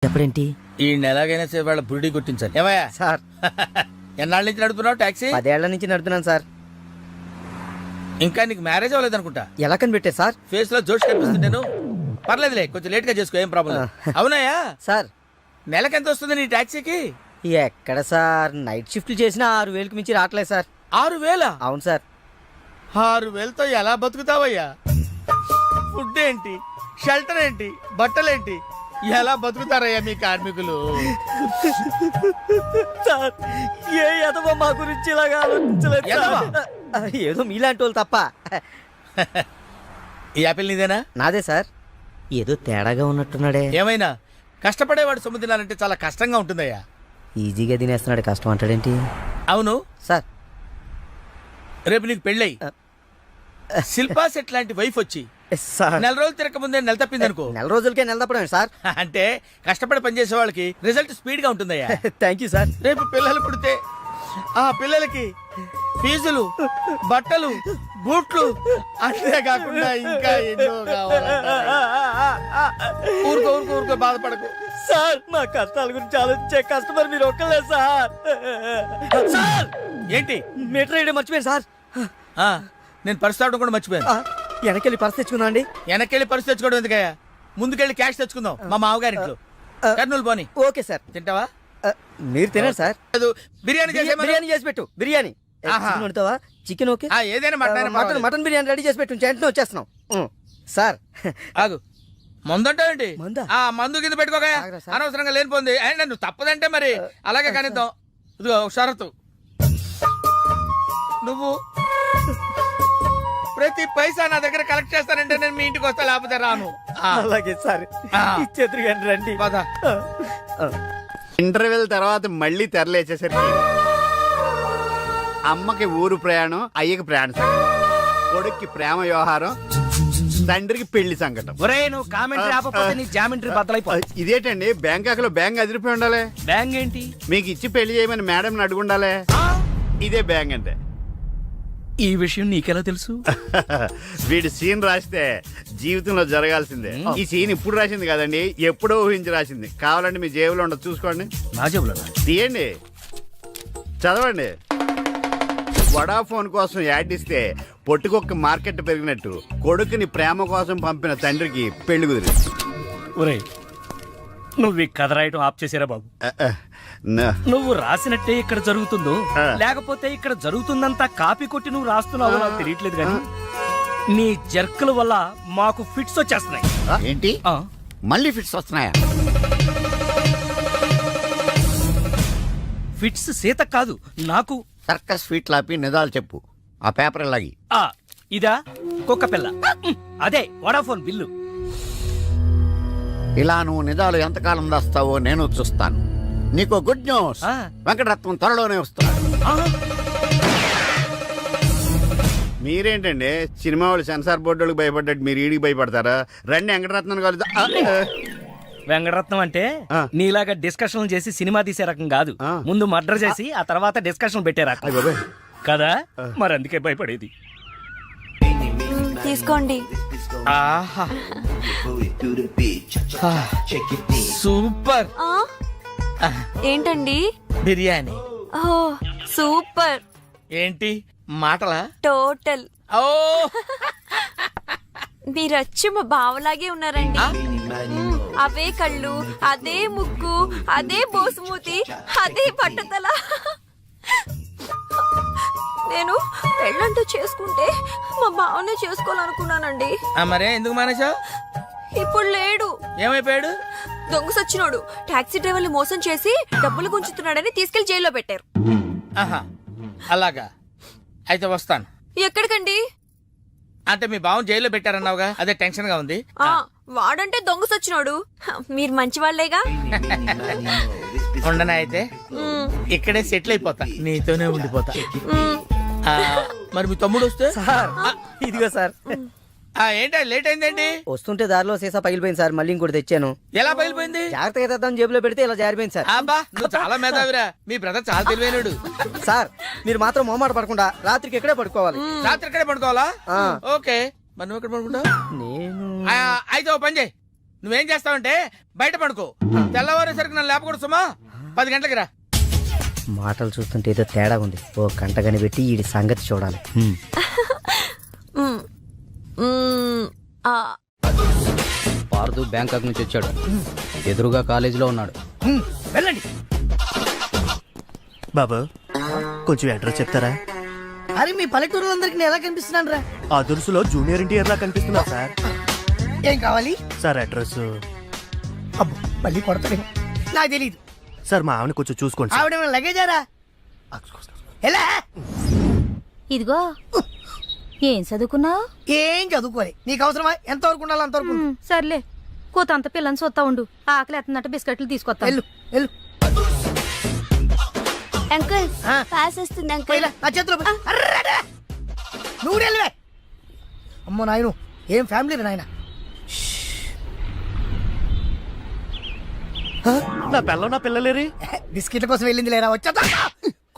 ఎప్పుడేంటి? ఈ ఎలాగైనా సరే వాళ్ళ బుడి కొట్టించాలి. ఏమయ్యా సార్ ఎన్నాళ్ళ నుంచి నడుపుతున్నావు టాక్సీ? 10 ఏళ్ల నుంచి నడుపుతున్నాను సార్. ఇంకా నీకు మ్యారేజ్ అవ్వలేదు అనుకుంటా. ఎలా కనిపెట్టే సార్? ఫేస్ లో జోష్ కనిపిస్తుంటేను. పర్లేదులే, కొంచెం లేట్ గా చేసుకో, ఏం ప్రాబ్లం. అవునాయా సార్ నెలకి ఎంత వస్తుంది నీ టాక్సీకి? ఎక్కడ సార్, నైట్ షిఫ్ట్లు చేసినా 6,000కి మించి రావట్లేదు సార్. 6,000? అవును సార్. 6,000తో ఎలా బతుకుతావయ్యా? ఫుడ్ ఏంటి, షెల్టర్ ఏంటి, బట్టలేంటి, ఎలా బతుకుతారయ్యా మీ కార్మికులు? సార్ ఏ ఎదవో మా గురించి ఇలాగా ఆలోచించలేదు ఎదవా? సార్. ఏదో మీలాంటి వాళ్ళు తప్ప. ఈ యాపిల్ నీదేనా? నాదే సార్. ఏదో తేడాగా ఉన్నట్టున్నాడే. ఏమైనా కష్టపడేవాడు సొమ్ము తినాలంటే చాలా కష్టంగా ఉంటుందయ్యా. ఈజీగా తినేస్తున్నాడు, కష్టం అంటాడేంటి? అవును సార్ రేపు నీకు పెళ్ళై శిల్పా సెట్ లాంటి వైఫ్ వచ్చి సార్ నెల రోజులు తిరగక ముందే నెల తప్పింది అనుకో. నెల రోజులకే నెల తప్పడమే సార్. అంటే కష్టపడి పనిచేసే వాళ్ళకి రిజల్ట్ స్పీడ్ గా ఉంటుందయ్యా. Thank you sir. రేపు పిల్లలు పుడితే ఆ పిల్లలకి ఫీజులు, బట్టలు, బూట్లు, అంతే కాకుండా ఇంకా ఎన్నో కావాలి. ఊరుకో ఊరుకో ఊరుకో, బాధపడకు సార్. మా కష్టాల గురించి ఆలోచించే కస్టమర్ మీరు ఒక్కలే సార్. సార్ ఏంటి? మీటర్ వేయడం మర్చిపోయాను సార్. ఆ, నేను పర్స్ తావడం కూడా మర్చిపోయాను. వెనకెళ్ళి పర్స్ తెచ్చుకుందా అండి? వెనకెళ్ళి పర్స్ తెచ్చుకోవడం ఎందుకయ్యా? ముందుకెళ్ళి క్యాష్ తెచ్చుకుందాం మా మామగారింట్లో. కర్నూలు పోని. Okay sir. తింటావా? మీరు తినండి సార్. బిర్యానీ బిర్యానీ చేసి పెట్టు. బిర్యానీ వండుతావా? Chicken okay. ఏదైనా మటన్ మటన్ బిర్యానీ రెడీ చేసి పెట్టు. వెంటనే వచ్చేస్తున్నాం సార్. ఆగు, మందంటావేంటి? మందా? ఆ మందు కింద పెట్టుకోగా, ఆగరా సార్. అనవసరంగా లేనిపోంది. నువ్వు తప్పదంటే మరి అలాగే కనిద్దాం. ఇదిగో ఒక షరతు, నువ్వు ప్రతి పైసా నా దగ్గర కలెక్ట్ చేస్తానంటే నేను మీ ఇంటికి వస్తా, లేకపోతే రాను. అలాగే సార్. ఇచ్చేద్దరు కానీ రండి. పద. ఇంటర్వెల్ తర్వాత మళ్ళీ తెరలేచేసరికి అమ్మకి ఊరు ప్రయాణం, అయ్యకి ప్రయాణ సంకటం, కొడుక్కి ప్రేమ వ్యవహారం, తండ్రికి పెళ్లి సంకటం. ఒరే నువ్వు కామెంటరీ ఆపకపోతే నీ జామెంటరీ బద్దలైపోతుంది. ఇదేటండి బ్యాంకాక్ లో బ్యాంక్ అదిరిపోయి ఉండాలి. బ్యాంగ్ ఏంటి? మీకు ఇచ్చి పెళ్లి చేయమని మేడం అడుగుండాలి. ఇదే బ్యాంక్ అంటే. ఈ విషయం నీకెలా తెలుసు? వీడి సీన్ రాస్తే జీవితంలో జరగాల్సిందే. ఈ సీన్ ఇప్పుడు రాసింది కదండి, ఎప్పుడో ఊహించి రాసింది. కావాలంటే మీ జేబులో ఉండదు, చూసుకోండి. నా జేబులో తీయండి, చదవండి. వడాఫోన్ కోసం యాడ్ ఇస్తే పొట్టుకొక్క మార్కెట్ పెరిగినట్టు కొడుకుని ప్రేమ కోసం పంపిన తండ్రికి పెళ్లి కుదిరింది. ఒరే నువ్వు ఈ కథ రాయటం ఆప్ చేసారా బాబు? నువ్వు రాసినట్టే ఇక్కడ జరుగుతుందో లేకపోతే ఇక్కడ జరుగుతుందంతా కాపీ కొట్టి నువ్వు రాస్తున్నావో నాకు తెలియట్లేదు కానీ నీ జర్కుల వల్ల మాకు ఫిట్స్ వచ్చేస్తున్నాయి. ఏంటి మళ్ళీ ఫిట్స్ వస్తున్నాయా? ఫిట్స్ సీత కాదు నాకు. సర్కస్ ఫీట్ లాపి నిజాలు చెప్పు. ఆ పేపర్ లాగి. ఇదా కుక్క పిల్ల, అదే వడాఫోన్ బిల్లు. ఇలా నువ్వు నిజాలు ఎంతకాలం దాస్తావో నేను చూస్తాను. నీకు గుడ్ న్యూస్, వెంకటరత్నం త్వరలోనే వస్తున్నాడు. మీరేంటండి సినిమా వాళ్ళు సెన్సార్ బోర్డులకు భయపడ్డట్టు మీరు ఈడికి భయపడతారా? రండి వెంకటరత్నం కలుద్దా. వెంకటరత్నం అంటే నీలాగా డిస్కషన్ చేసి సినిమా తీసే రకం కాదు. ముందు మర్డర్ చేసి ఆ తర్వాత డిస్కషన్ పెట్టే రకం కదా. మరి అందుకే భయపడేది. తీసుకోండి. సూపర్. ఏంటండి? బిర్యానీ. ఓ సూపర్. ఏంటి మాటలా? టోటల్. ఓ మీరచ్చి మా బావలాగే ఉన్నారండి. అవే కళ్ళు, అదే ముక్కు, అదే బోసుమూతి, అదే పట్టుదల. నేను పెళ్ళంటూ చేసుకుంటే మా బావనే చేసుకోవాలనుకున్నానండి. మరే ఎందుకు మానేశావు? ఇప్పుడు లేడు. ఏమైపోయాడు? దొంగ సచ్చినోడు టాక్సీ డ్రైవర్ని మోసం చేసి డబ్బులు గుంచుతున్నాడని తీసుకెళ్లి జైల్లో పెట్టారు. ఆహా అలాగా, అయితే వస్తాను. ఎక్కడికండి? అంటే మీ బావం జైల్లో పెట్టారన్నావుగా, అదే టెన్షన్ గా ఉంది. వాడంటే దొంగ సచ్చినోడు. మీరు మంచి వాళ్లేగా. ఉండనా అయితే ఇక్కడే సెటిల్ అయిపోతా, నీతోనే ఉండిపోతా. మరి మీ తమ్ముడు వస్తే? సార్ ఇదిగో సార్. ఏంటి లేట్ అయిందండి? వస్తుంటే దారిలో సీసా పగిలిపోయింది సార్, మళ్ళీ ఇంకోటి తెచ్చాను. ఎలా పగిలిపోయింది? జాగ్రత్తగా తెద్దాం జేబులో పెడితే ఇలా జారిపోయింది సార్. అబ్బా నువ్వు చాలా మేధావిరా. మీ బ్రదర్ చాలా తెలివైనడు. సార్ మీరు మాత్రం మొహమాట పడకుండా రాత్రికి ఎక్కడే పడుకోవాలి. రాత్రి ఎక్కడే పడుకోవాలా? ఓకే, మరి నువ్వు ఎక్కడ పడుకుంటావు? నేను అయితే ఓ పని చేయి, నువ్వేం చేస్తావంటే బయట పడుకో, తెల్లవారేసరికి నన్ను లేపకూడదు సుమా. 10 గంటలకి రా. మాటలు చూస్తుంటే ఏదో తేడా ఉంది. ఓ గంట కనిపెట్టి ఈ సంగతి చూడాలి. మ్మ్. ఆ, పార్దు బ్యాంకాక్ నుంచి వచ్చాడు. ఎదురుగా కాలేజీలో ఉన్నాడు. వెళ్ళండి. బాబు కొంచెం అడ్రస్ చెప్తారా? అరే మీ పల్లెటూరులందరికి నేను ఎలా కనిపిస్తున్నాను రా? ఆ దురుసులో జూనియర్ ఎన్టీఆర్ లా కనిపిస్తున్నా సార్. ఏం కావాలి సార్ అడ్రస్ అబ్బో మళ్ళీ కొడతాడు. నాకు తెలియదు సార్, మా ఆవిడ కొంచెం చూసుకోండి సార్. ఆవిడ లగేజారా? ఎలా? ఇదిగో ఏం చదువుకున్నావు? ఏం చదువుకోలే. నీకు అవసరమా? ఎంతవరకు ఉండాలి అంతవరకు ఉండు. సర్లే కూతంత పిల్లని చూస్తా ఉండు. ఆకలి ఎత్తున్నట్టు బిస్కెట్లు తీసుకొస్తా. వెళ్ళు వెళ్ళు. అంకుల్ ఆ. పాస్ వస్తుంది అంకుల్. పోయిలా, నా చేతిలో పోయి. అర్రర్ర! నువ్వు వెళ్ళవే. అమ్మో నాయను, ఏం ఫ్యామిలీ నాయన. నా పిల్లం నా పిల్లలేరి. బిస్కెట్ల కోసం వెళ్ళింది లేరా? వచ్చా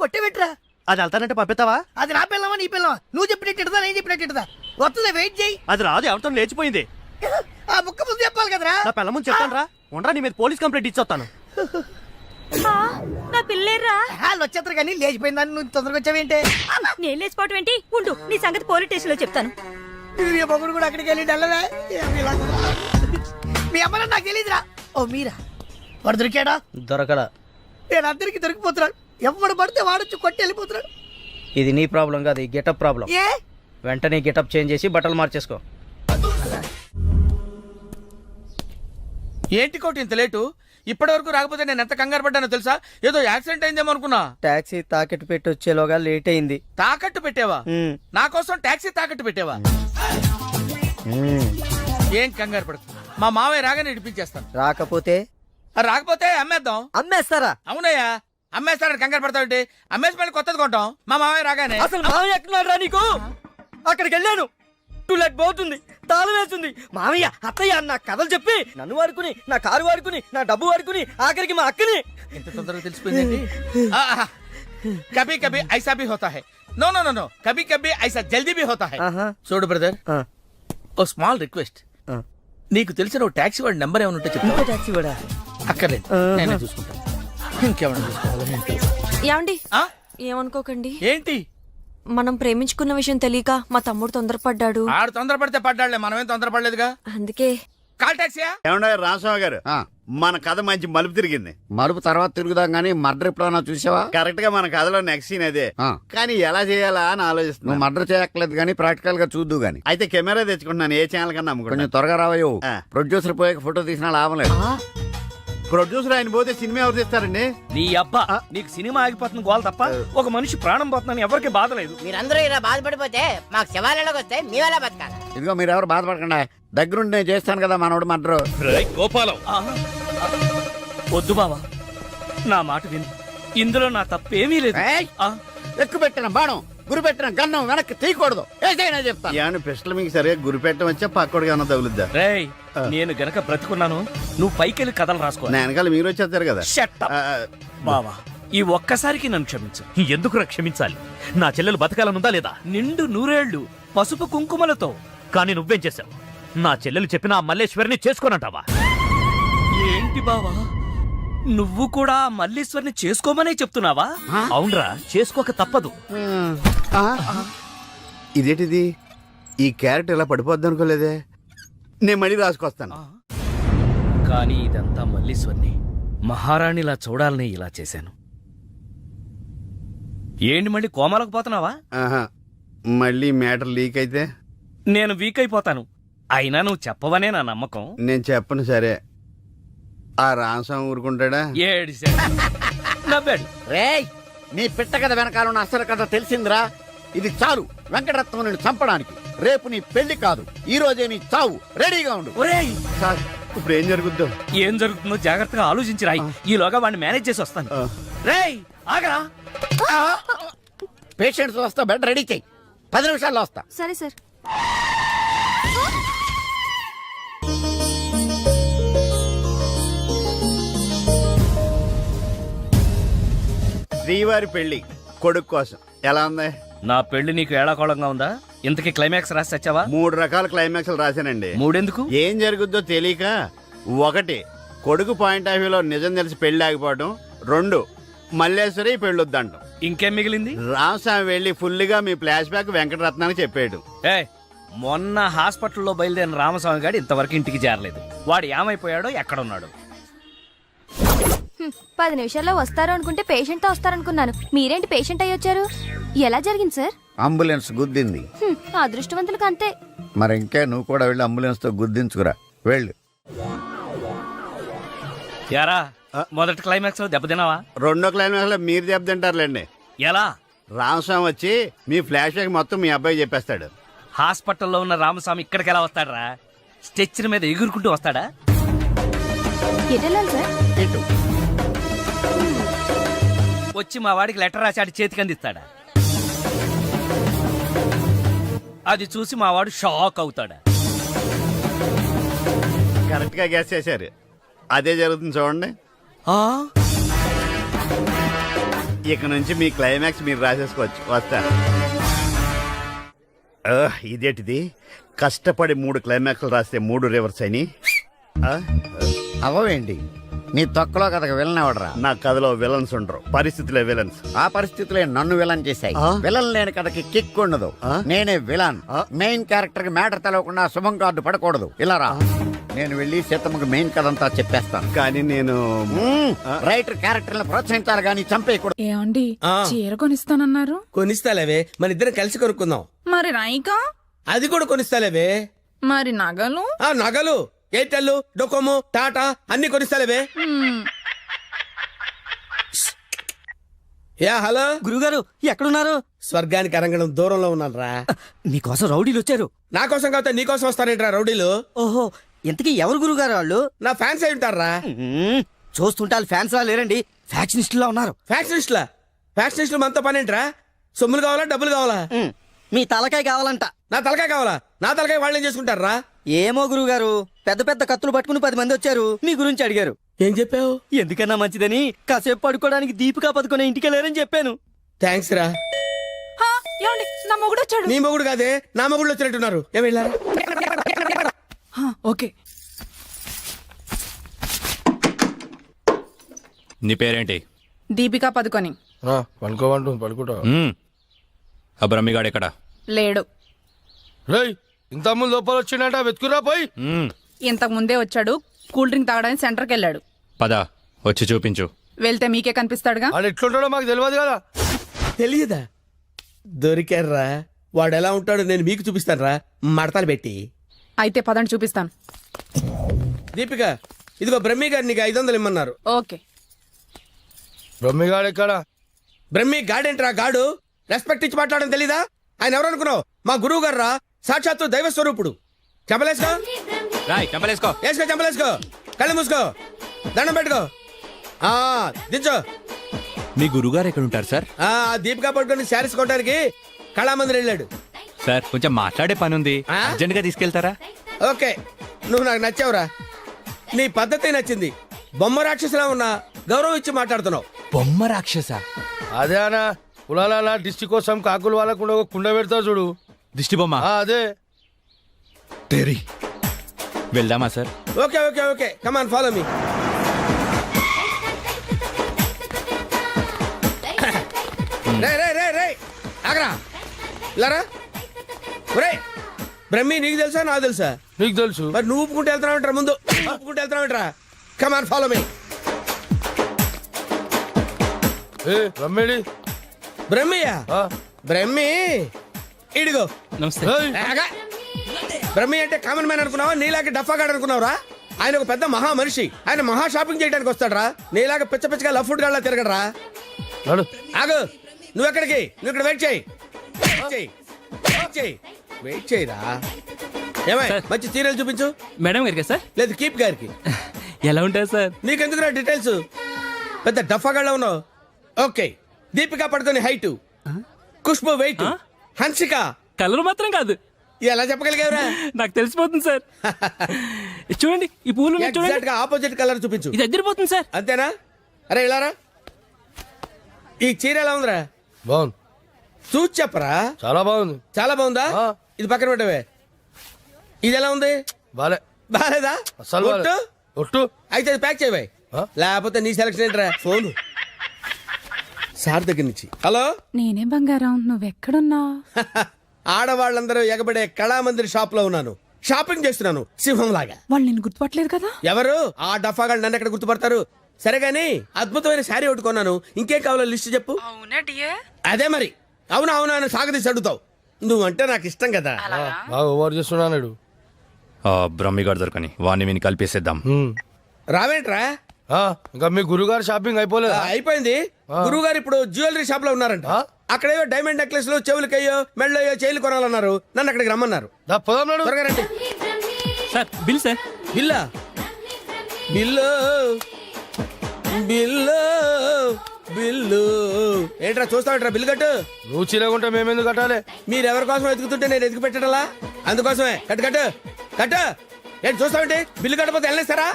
కొట్టే పెట్టరా. అది వెళ్తానంటే పంపిస్తావా? అది నా పిల్లమా నీ పిల్లమా? నువ్వు చెప్పినట్టు ఇడదా, నేను చెప్పినట్టు ఇడదా? వస్తుందా? వెయిట్ చేయి. అది రాదు, ఎవరితో లేచిపోయింది. ఆ ముక్క ముందు చెప్పాలి కదరా. నా పిల్ల ముందు చెప్తాను రా. ఉండరా, నీ మీద పోలీస్ కంప్లైంట్ ఇచ్చొస్తాను. నా పిల్లేరా? వాళ్ళు వచ్చేస్తారు కానీ లేచిపోయిందని నువ్వు తొందరగా వచ్చావేంటే? నేను లేచిపోవటం ఏంటి? ఉండు, నీ సంగతి పోలీస్ స్టేషన్ లో చెప్తాను. మీ మొగుడు కూడా అక్కడికి వెళ్ళి డల్లవే. మీ అమ్మ నాకు తెలియదురా. ఓ మీరా? వాడు దొరికాడా? దొరకడా? నేను అందరికి దొరికిపోతున్నాడు. ఎవడు పడితే వాడొచ్చి కొట్టి వెళ్ళిపోతున్నాడు. ఇది నీ ప్రాబ్లం కాదు, ఈ గెటప్ ప్రాబ్లం. ఏ వెంటనే గెటప్ చేంజ్ చేసి బట్టలు మార్చేసుకో. ఏంటి కోటి ఇంత లేటు? ఇప్పటి వరకు రాకపోతే నేను ఎంత కంగారు పడ్డానో తెలుసా? ఏదో యాక్సిడెంట్ అయిందేమో అనుకున్నా. టాక్సీ తాకెట్టు పెట్టి వచ్చేలోగా లేట్ అయింది. తాకట్టు పెట్టావా? నా కోసం టాక్సీ తాకట్టు పెట్టావా? ఏం కంగారు పడకు, మా మావయ్య రాగానే ఇడిపించేస్తాను. రాకపోతే రాకపోతే అమ్మేద్దాం. అమ్మేస్తారా? అవునయ్యా, అమ్మేస్తాడని కంగారు పడతావంటే అమ్మేసి మళ్ళీ కొత్తది కొంటాం మా మావయ్య రాగానే. అసలు మామయ్య ఎక్కడున్నాడు రా నీకు? అక్కడికి వెళ్ళాను, టూలెట్ పోతుంది, తాళం వేస్తుంది. మామయ్య అత్తయ్య నా కథలు చెప్పి నన్ను వాడుకుని, నా కారు వాడుకుని, నా డబ్బు వాడుకుని, ఆఖరికి మా అక్కని. ఎంత తొందరగా తెలిసిపోయిందండి. కభీ కభీ ఐసా భీ హోతా హై. నో నో నో నో, కభీ కభీ ఐసా జల్దీ భీ హోతా హై. చూడు బ్రదర్, ఓ స్మాల్ రిక్వెస్ట్. నీకు తెలిసిన ఓ టాక్సీ వాడి నెంబర్ ఏమైనా ఉంటే చెప్పు. టాక్సీ వాడా? అక్కర్లేదు, నేనే చూసుకుంటాను. ఇంకేమైనా చూసుకోవాలి. ఏమండి ఆ? ఏమనుకోకండి. ఏంటి? మనం ప్రేమించుకున్న విషయం తెలియక మా తమ్ముడు తొందరపడ్డాడు. ఆడు తొందరపడితే పడ్డాడులే, మనమేం తొందరపడలేదుగా. అందుకే కాల్ టాక్సీయా? ఏమన్నా రామస్వామి గారు, మన కథ మంచి మలుపు తిరిగింది. మలుపు తర్వాత తిరుగుదాం గానీ మర్డర్ ఎప్పుడన్నా చూసావా? కరెక్ట్ గా మన కథలో నెక్స్ట్ సీన్ అదే. కానీ ఎలా చేయాలా అని నువ్వు ఆలోచిస్తున్నా. మర్డర్ చేయక్కర్లేదు గానీ ప్రాక్టికల్ గా చూద్దు గానీ. అయితే కెమెరా తెచ్చుకుంటున్నాను, ఏ ఛానల్ కన్నా అమ్ముకుంటా. కొంచెం త్వరగా రావయ్యో. ఆ. ప్రొడ్యూసర్ పోయాక ఫోటో తీసినా లాభం లేదు. ప్రొడ్యూసర్ ఆయన పోతే సినిమా ఎవరు తీస్తారండి? నీ అబ్బా, నీకు సినిమా ఆగిపోతుంది గోల తప్ప ఒక మనిషి ప్రాణం పోతుందని ఎవరికి బాధ లేదు. మీరందరూ ఇలా బాధపడిపోతే మాకు శవాలలోకి వస్తే మీ వల్ల బతకాలి. ఇదిగో మీరెవరు బాధపడకుండా, దగ్గరుండి నేను చేస్తాను కదా మనోడు మర్డర్. గోపాలం, వద్దు బావా, నా మాట విను. ఇందులో నా తప్పేమీ లేదు. ఎక్కువ పెట్టిన బాణం, గురి పెట్టిన గన్నం వెనక్కి తీయకూడదు. ఏదైనా చెప్తాను. ఏమన్నా పిస్టల్ మీకు సరిగా గురి పెట్టడం వచ్చా పక్కోడికి ఏమన్నా తగులుద్దా? రేయ్, నేను గనక బ్రతుకున్నాను, నువ్వు పైకెళ్ళి కథలు రాసుకో. నా వెనకాల మీరు వచ్చేస్తారు కదా. Shut up. ఆ, బావా, ఈ ఒక్కసారికి నన్ను క్షమించు. ఎందుకు క్షమించాలి? నా చెల్లెలు బతకాలనుందా లేదా? నిండు నూరేళ్లు పసుపు కుంకుమలతో. కానీ నువ్వేం చేశావు? నా చెల్లెలు చెప్పిన ఆ మల్లేశ్వరిని చేసుకోనంటావా? ఏంటి బావా, నువ్వు కూడా ఆ మల్లీశ్వరిని చేసుకోమనే చెప్తున్నావా? అవునరా, చేసుకోక తప్పదు. ఇదేంటిది? ఈ క్యారెట్ ఇలా పడిపోద్ది అనుకోలేదే. నేను మళ్ళీ రాసుకొస్తాను. కానీ ఇదంతా మల్లీశ్వరిని మహారాణిలా చూడాలని ఇలా చేశాను. ఏంటి మళ్ళీ కోమాలకు పోతున్నావా? ఆహా, మళ్ళీ మ్యాటర్ లీక్ అయితే నేను వీక్ అయిపోతాను. అయినా నువ్వు చెప్పవనే నా నమ్మకం. నేను చెప్పను. సరే, ఆ రామస్వామి ఊరుకుంటాడా? ఏడిశాడు, నవ్వాడు. రేయ్, నీ పిట్ట కథ వెనకాల ఉన్న అసలు కథ తెలిసిందిరా. ఇది చాలు వెంకటరత్నం నిన్ను చంపడానికి. రేపు నీ పెళ్లి కాదు, ఈ రోజే నీ చావు. రెడీగా ఉండు. ఒరేయ్, సార్, ఇప్పుడు ఏం జరుగుద్దో? ఏం జరుగుతుందో జాగ్రత్తగా ఆలోచించి రాయి. ఈలోగా వాడిని మేనేజ్ చేసి వస్తాను. రేయ్, ఆగరా. పేషెంట్స్ వస్తా, బెడ్ రెడీ చెయ్యి. 10 నిమిషాల్లో వస్తా. సరే సార్. శ్రీవారి పెళ్లి కొడుకు కోసం ఎలా ఉంది? నా పెళ్లి నీకు ఏడాకోళంగా ఉందా? ఇంతకీ క్లైమాక్స్ రాసి వచ్చావా? 3 రకాల క్లైమాక్స్లు రాశానండి. 3 ఎందుకు? ఏం జరుగుద్దో తెలియక ఒకటి, కొడుకు పాయింట్ ఆఫ్ వ్యూలో నిజం తెలిసి పెళ్లి ఆగిపోవడం. 2, మల్లేశ్వరి పెళ్ళొద్దంటాం. ఇంకేం మిగిలింది? రామస్వామి వెళ్ళి ఫుల్గా మీ ఫ్లాష్ బ్యాక్ వెంకటరత్నానికి చెప్పాడు. ఏ మొన్న హాస్పిటల్లో బయలుదేరిన రామస్వామి గారు ఇంతవరకు ఇంటికి చేరలేదు. వాడు ఏమైపోయాడో ఎక్కడున్నాడు? 10 నిమిషాల్లో వస్తారు అనుకుంటే పేషెంట్ తో వస్తారనుకున్నాను. మీరేంటి పేషెంట్ అయ్యి వచ్చారు? ఎలా జరిగింది సార్? అంబులెన్స్ గుద్దింది. అదృష్టవంతులకు అంతే. మరి ఇంకే నువ్వు కూడా వెళ్ళి అంబులెన్స్ తో గుద్దించుకురా. వెళ్ళు. యారా మొదటి క్లైమాక్స్ లో దెబ్బతిన్నావా? 2వ క్లైమాక్స్ లో మీరు దెబ్బతింటారులేండి. ఎలా? రామస్వామి వచ్చి మీ ఫ్లాష్ బ్యాక్ మొత్తం మీ అబ్బాయి చెప్పేస్తాడు. హాస్పిటల్లో ఉన్న రామస్వామి ఇక్కడికి ఎలా వస్తాడరా? స్ట్రెచ్చర్ మీద ఎగురుకుంటూ వస్తాడా? ఎటు వెళ్ళాలి సార్? ఇటు. వచ్చి మా వాడికి లెటర్ రాశాడు చేతికి అందిస్తాడా? అది చూసి మా వాడు షాక్ అవుతాడా? కరెక్ట్ గా గెస్ చేశారు. అదే జరుగుతుంది చూడండి. ఇక నుంచి మీ క్లైమాక్స్ మీరు రాసేసుకోవచ్చు. వస్తా. ఇదేంటిది, కష్టపడి 3 క్లైమాక్స్లు రాస్తే 3 రివర్స్ అయినాయి. అవవేంటి నీ తొక్కలో కథకు వెళ్ళినవడరా. నా కథలో విలన్స్ ఉండరు, పరిస్థితులే విలన్స్. ఆ పరిస్థితులే నన్ను విలన్ చేశాయి. విలన్ లేని కథకి కిక్ ఉండదు. నేనే విలన్. మెయిన్ క్యారెక్టర్ కి మ్యాటర్ తెలవకుండా శుభం కార్డు పడకూడదు. ఇలా రా, నేను వెళ్ళి సీతమ్మకి మెయిన్ కథ అంతా చెప్పేస్తాను. కానీ నేను రైటర్ క్యారెక్టర్ ప్రోత్సహించాలి కానీ చంపేయకూడదు. ఏమండి చీర కొనిస్తానన్నారు? కొనిస్తాలేవే, మన ఇద్దరం కలిసి కొనుక్కుందాం. మరి రాయికా? అది కూడా కొనిస్తాలేవే. మరి నగలు? నగలు ఎయిర్టెల్, డొకోమో, టాటా అన్ని కొనిస్తాలేవే. యా హలో గురుగారు ఎక్కడున్నారు? స్వర్గానికి అరంగడం దూరంలో ఉన్నాను రా. మీకోసం రౌడీలు వచ్చారు. నా కోసం కాకపోతే నీ కోసం వస్తారేంట్రా రౌడీలు? ఓహో, ఇంతకీ ఎవరు గురుగారు వాళ్ళు? నా ఫ్యాన్స్ అయి ఉంటారా? చూస్తుంటే వాళ్ళు ఫ్యాన్స్ లా లేరండి, ఫ్యాక్షనిస్టులా ఉన్నారు. ఫ్యాక్షనిస్టులా? ఫ్యాక్షనిస్టులు మనతో పనేంట్రా? సొమ్ములు కావాలా డబ్బులు కావాలా? మీ తలకాయ కావాలంట. నా తలకాయ కావాలా? నా తలకాయ వాళ్ళు ఏం చేసుకుంటారా? ఏమో గురుగారు, పెద్ద పెద్ద కత్తులు పట్టుకుని 10 మంది వచ్చారు, మీ గురించి అడిగారు. ఏం చెప్పావు? ఎందుకన్నా మంచిదని కాసేపు పడుకోవడానికి దీపికా పదుకునే ఇంటికి వెళ్ళారని చెప్పాను. థ్యాంక్స్ రా. ఏమండి నా మొగుడు వచ్చాడు. నీ మొగుడు కాదే, నా మొగుడు వచ్చినట్టున్నారు. ఏం వెళ్ళారా? ఓకే. నీ పేరేంటి? దీపికా పదుకొని. పడుకుంటా. ఆ బ్రహ్మిగాడు ఎక్కడ? లేడు. ఇంత ముందు లోపల వచ్చిండట, వెతుకురా పోయి. ఇంతకు ముందే వచ్చాడు. కూల్ డ్రింక్ తాగడానికి సెంటర్కి వెళ్ళాడు. పద వచ్చి చూపించు. వెళ్తే మీకే కనిపిస్తాడుగా. వాడు ఎట్లుంటాడో మాకు తెలియదు కదా. తెలియదా? దొరికారా? వాడు ఎలా ఉంటాడో నేను మీకు చూపిస్తాను రా, మడతలు పెట్టి. అయితే పదండి చూపిస్తాను. దీపిక, ఇదిగో బ్రహ్మి గారు నీకు 500 ఇమ్మన్నారు. ఓకే. బ్రహ్మిగాడు ఎక్కడ? బ్రహ్మి గాడేంట్రా గాడు? రెస్పెక్ట్ ఇచ్చి మాట్లాడడం తెలీదా? ఆయన ఎవరు అనుకున్నావు? మా గురువు గారు రా, సాక్షాత్తు దైవ స్వరూపుడు. చెంపలేసుకో, చెంపలేసుకో, వేసుకో, చెంపలేసుకో, కళ్ళు మూసుకో, దండం పెట్టుకో, దించో. మీ గురుగారు ఎక్కడ ఉంటారు సార్? దీపికా పట్టుకొని శారీస్ కొట్టడానికి కళామందిర్ వెళ్ళాడు. సార్ కొంచెం మాట్లాడే పని ఉంది, అర్జెంట్ గా తీసుకెళ్తారా? ఓకే, నువ్వు నాకు నచ్చావురా. నీ పద్ధతి నచ్చింది. బొమ్మ రాక్షసులా ఉన్నా గౌరవం ఇచ్చి మాట్లాడుతున్నావు. బొమ్మ రాక్షస? అదే అనా, కులాల దిష్టి కోసం కాకులు వాళ్ళకుండా ఒక కుండ పెడతా చూడు, దిష్టి బొమ్మ. అదే. వెళ్దామా sir? Okay okay okay, come on follow me. రే రే రే రే ఆగరా, ఇలారా. ఒరే బ్రహ్మి, నీకు తెలుసా నాకు తెలుసా? నీకు తెలుసు. మరి నువ్వు ఊపుకుంటూ వెళ్తున్నావు ముందు, ఊపుకుంటూ వెళ్తున్నావు. Come on follow me. బ్రహ్మియా? బ్రహ్మి ఇడిగో. నమస్తే. బ్రహ్మి అంటే కామన్ మ్యాన్ అనుకున్నావా? నీలాగా డఫాగాడు అనుకున్నావురా? ఆయన ఒక పెద్ద మహా మనిషి. ఆయన మహా షాపింగ్ చేయడానికి వస్తాడరా. నీలాగా పిచ్చ పిచ్చగా లఫ్ ఫుడ్ గాళ్ళ తిరగడరా. ఆగు, నువ్వు ఎక్కడికి? నువ్వు ఇక్కడ వెయిట్ చేయి. వెయిట్ చేయరా. ఏమై మంచి సీరియల్ చూపించు. మేడం గారికి సార్? లేదు కీప్ గారికి. ఎలా ఉంటారు సార్? నీకెందుకు నా డీటెయిల్స్? పెద్ద డఫాగాళ్ళ ఉన్నావు. Okay, Deepika Padukone height, Khushbu weight, Hansika colour మాత్రం కాదు. ఎలా చెప్పగలిగావురా? నాకు తెలిసిపోతుంది సార్. చూడండి ఈ పూలు ఎగ్జాక్ట్ గా ఆపోజిట్ కలర్ చూపించు. ఇది అదిరిపోతుంది సార్. అంతేనా? అరే ఇలారా. ఈ చీర ఎలా ఉందిరా? బాగుంది. చూసి చెప్పరా. చాలా బాగుంది. చాలా బాగుందా? ఇది పక్కన పెట్టవే. ఇది ఎలా ఉంది? బాలే. బాలేదా? అస్సలు బాలే. బొట్టు? ఒట్టు అయితే అది ప్యాక్ చేయబాయ్, లేకపోతే నీ సెలక్షన్ ఏంట్రా. ఫోన్ సార్ దగ్గర నుంచి. హలో, నేనే బంగారం నువ్వెక్కడున్నా? ఆడవాళ్ళందరూ ఎగబడే కళామందిర్ షాప్ లో ఉన్నాను. షాపింగ్ చేస్తున్నాను సింహం లాగా. వాళ్ళు నేను గుర్తుపట్టలేదు కదా? ఎవరు ఆ డఫాగాళ్ళు నన్ను ఎక్కడ గుర్తుపడతారు? సరే గాని అద్భుతమైన శారీ ఒకటి కొన్నాను. ఇంకేం కావాలో లిస్ట్ చెప్పు. అదే మరి. అవునా అవునా అని సాగదీసి అడుగుతావు. నువ్వంటే నాకు ఇష్టం కదా. ఓవర్ చేస్తున్నాడు. బ్రహ్మిగాడు దొరకని వాడిని విని కలిపేసేద్దాం. రావేంట్రా? ఇంకా మీ గురుగారు షాపింగ్ అయిపోలేదు? అయిపోయింది. గురువు గారు ఇప్పుడు జ్యువెలరీ షాప్ లో ఉన్నారంట. అక్కడేవో డైమండ్ నెక్లెస్ లు, చెవులకయ్యో, మెళ్ళయ్యో, చైలు కొనాలన్నారు. నన్ను అక్కడికి రమ్మన్నారు. త్వరగా రండి. Sir bill sir. బిల్లా? బిల్లు బిల్లు బిల్లు ఏంట్రా చూస్తావేంట్రా? బిల్లు కట్టు. నువ్వు చిరగుంటే మేమెందుకు కట్టాలి? మీరు ఎవరి కోసం ఎదుగుతుంటే నేను ఎదుగు పెట్టడలా? అందుకోసమే. కట్టు కట్టు కట్టు. ఏంటి చూస్తావేంటి? బిల్లు కట్టకపోతే వెళ్ళేస్తారా?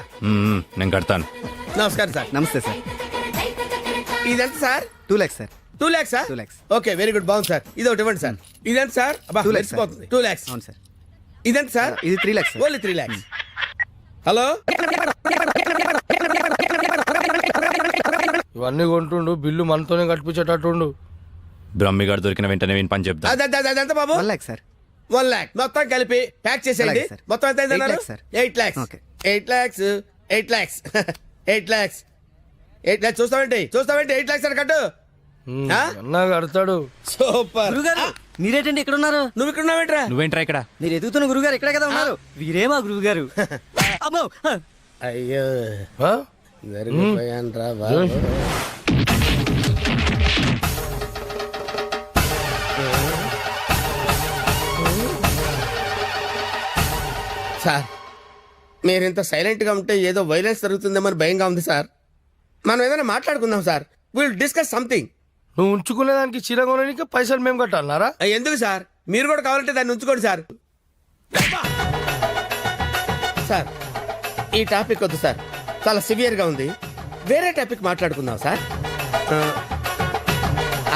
నేను కడతాను. నమస్కారం సార్. నమస్తే సార్. ఇదెంత sir? 2 lakhs sir. 2 lakhs sir? 2 lakhs. Okay, very good, బాగుంది సార్. ఇది ఒకటి ఇవ్వండి సార్. ఇదెంత సార్? 2 lakhs sir. 2 lakhs. అవును సార్. ఇదెంత సార్? ఇది 3 lakhs sir. Only 3 lakhs. Hello, ఇవన్నీ కొంటుండు, బిల్లు మనతోనే కట్టించేటట్టుండు. బ్రహ్మిగాడు దొరికిన వెంటనే విని పని చెప్తా. అదెంత బాబు? 1 lakh సార్. 1 lakh మొత్తం కలిపి ప్యాక్ చేసేయండి. అలాగే సార్. మొత్తం ఎంత అయింది 8 అన్నారు? lakhs sir. 8 lakhs. Okay. 8 lakhs. 8 lakhs. 8 lakhs. 8 lakhs. చూస్తావేంటి 8 lakhs అని కట్టు. అన్నా కడతాడు. సూపర్. గురుగారు మీరేటండి ఇక్కడ ఉన్నారు? నువ్వు ఇక్కడ ఉన్నావేంట్రా? నువ్వేంట్రా ఇక్కడ? మీరు ఎదుగుతున్న గురుగారు ఇక్కడే కదా ఉన్నారు. వీరే మా గురుగారు. అమ్మో. అయ్యో ఆ? జరిగిపోయాన్రా బాబు. సార్, మీరింత సైలెంట్ గా ఉంటే ఏదో వైలెన్స్ జరుగుతుందేమని భయంగా ఉంది సార్. మనం ఏదైనా మాట్లాడుకుందాం సార్. Will discuss something. నువ్వు ఉంచుకునే దానికి చిరగొనడానికి పైసలు మేము కట్టాలన్నారా? ఎందుకు సార్? మీరు కూడా కావాలంటే దాన్ని ఉంచుకోండి సార్. సార్, ఈ టాపిక్ వద్దు సార్, చాలా సివియర్ గా ఉంది. వేరే టాపిక్ మాట్లాడుకుందాం సార్.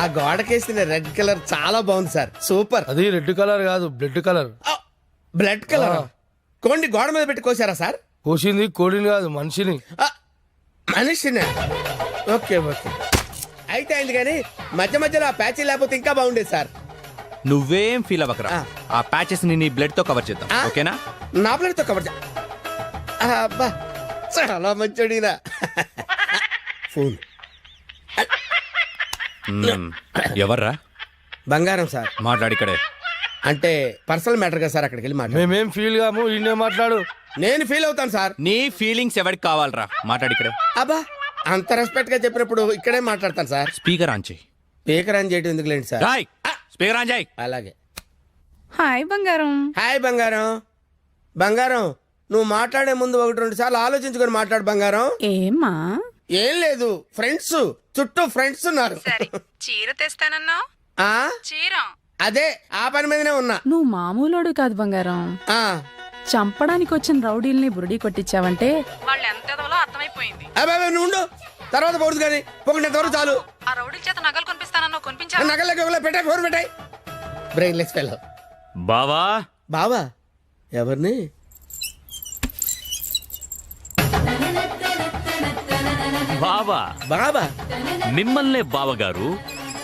ఆ గోడకేసిన రెడ్ కలర్ చాలా బాగుంది సార్. సూపర్. అది రెడ్ కలర్ కాదు, బ్లడ్ కలర్. Blood colour. కోండి గోడ మీద పెట్టి కోసారా సార్? కోసింది కోడిని కాదు, మనిషిని. మనిషినే. ఓకే ఓకే, అయితే అయింది. కానీ మధ్య మధ్యలో ఆ ప్యాచీ లేకపోతే ఇంకా బాగుండేది సార్. నువ్వేం ఫీల్ అవ్వకరా. ఆ ప్యాచెస్ ని నీ బ్లడ్ తో కవర్ చేద్దాం, ఓకేనా? నా ప్లేట్తో కవర్ అబ్బా, చాలా మంచోడినా. ఫోన్ ఎవర్రా? బంగారం సార్. మాట్లాడిక్కడే. అంటే పర్సనల్ మ్యాటర్ కదా సార్, అక్కడికి వెళ్ళి మాట్లాడు. మేమేం ఫీల్ కాము, ఈయనే మాట్లాడు. నేను ఫీల్ అవుతాను సార్. నీ ఫీలింగ్స్ ఎవరికి కావాలరా? మాట్లాడిక్కడే. అబ్బా, అంత రెస్పెక్ట్ గా చెప్పినప్పుడు ఇక్కడే మాట్లాడతాను సార్. స్పీకర్ ఆన్ చేయి. స్పీకర్ ఆన్ చేయడం ఎందుకు లేండి సార్? స్పీకర్ ఆన్ చేయి. అలాగే. హాయ్ బంగారం. హాయ్ బంగారం. బంగారం, నువ్వు మాట్లాడే ముందు 1-2 సార్లు ఆలోచించుకొని మాట్లాడు బంగారం. ఏమ్మా? ఏం లేదు, ఫ్రెండ్స్ చుట్టూ ఫ్రెండ్స్ ఉన్నారు. చీర తెస్తానన్నా? ఆ చీర అదే ఆ పని మీదనే ఉన్నా. నువ్వు మామూలోడు కాదు బంగారం. ఆ చంపడానికి వచ్చిన రౌడీల్ని బురుడి కొట్టించావంటే వాళ్ళు ఎంత అర్థమైపోయింది. అబ్బాయి నువ్వు ఉండు, తర్వాత పోదు కానీ పొగినంతవరకు చాలు. ఆ రౌడీల చేత నగలు కొనిపిస్తానన్నా కొనిపించా? నగలకి పెట్టాయి, ఫోన్ పెట్టాయి. Brainless fellow. బావా. బావా? ఎవరిని? బావా. బాబా? మిమ్మల్నే బావగారు.